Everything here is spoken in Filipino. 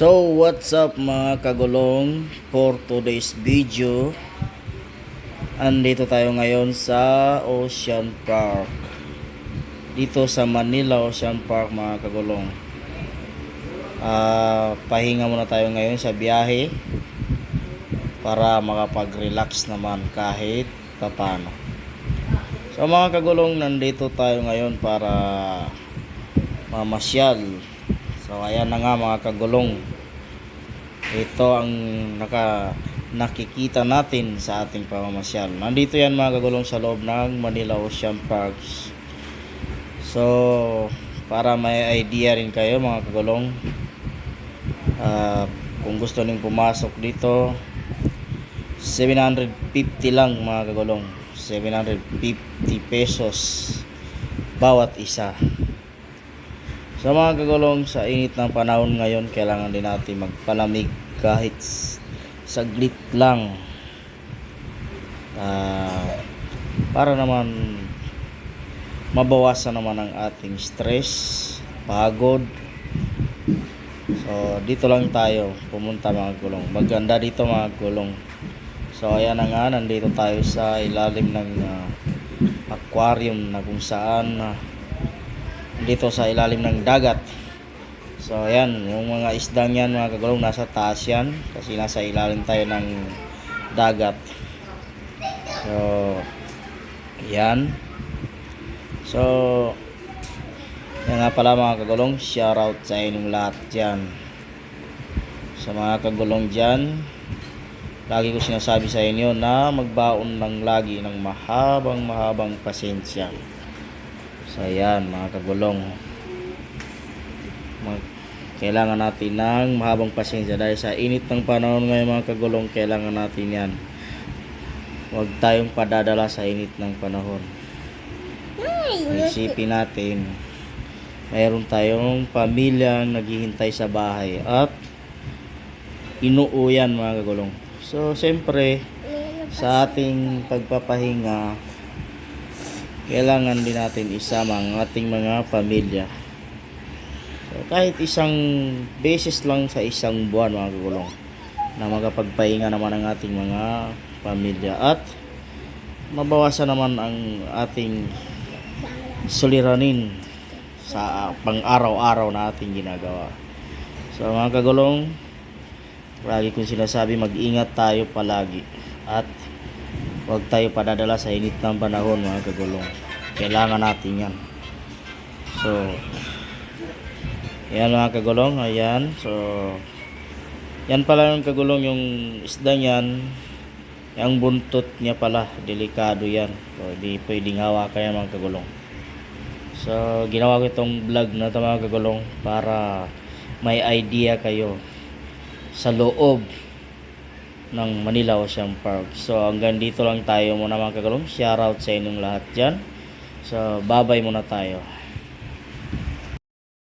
So what's up mga kagulong, for today's video andito tayo ngayon sa Ocean Park, dito sa Manila Ocean Park mga kagulong. Pahinga muna tayo ngayon sa biyahe para makapag-relax naman kahit papano. So mga kagulong, nandito tayo ngayon para mamasyal. So ayan na nga mga kagulong, ito ang nakikita natin sa ating pamamasyal. Nandito yan mga kagulong sa loob ng Manila Ocean Parks. So para may idea rin kayo mga kagulong, kung gusto niyong pumasok dito, 750 lang mga kagulong, 750 pesos bawat isa. So mga kagulong, sa init ng panahon ngayon, kailangan din natin magpalamig kahit saglit lang, para naman mabawasan naman ang ating stress, pagod. So dito lang tayo pumunta mga kagulong, maganda dito mga kagulong. So ayan na nga, nandito tayo sa ilalim ng aquarium na kung saan dito sa ilalim ng dagat. So ayan, yung mga isdang yan mga kagulong, nasa taas yan kasi nasa ilalim tayo ng dagat. So ayan. So yan nga pala mga kagulong, shout out sa inyong lahat dyan, sa mga kagulong dyan. Lagi ko sinasabi sa inyo na magbaon lang lagi ng mahabang pasensya. So ayan mga kagulong, kailangan natin ng mahabang pasensya dahil sa init ng panahon ngayon mga kagulong. Kailangan natin yan, huwag tayong padadala sa init ng panahon. Isipin natin, mayroon tayong pamilyang naghihintay sa bahay at inuuyan mga kagulong. So siyempre sa ating pagpapahinga, kailangan din natin isama ang ating mga pamilya. So, kahit isang beses lang sa isang buwan mga kagulong, na makapagpahinga naman ang ating mga pamilya at mabawasan naman ang ating suliranin sa pang-araw-araw na ating ginagawa. So mga kagulong, lagi kong sinasabi, mag-ingat tayo palagi at huwag tayo padadala sa init ng panahon mga kagulong. Kailangan natin yan. So yan mga kagulong, ayan. So yan pala yung kagulong, yung isda yan, yung buntot niya pala, delikado yan. So di pwedeng hawakan yan mga kagulong. So ginawa ko itong vlog na ito mga kagulong para may idea kayo sa loob ng Manila Ocean Park. So hanggang dito lang tayo muna mga kagulong. Shout out sa inyong lahat dyan. So bye bye muna tayo.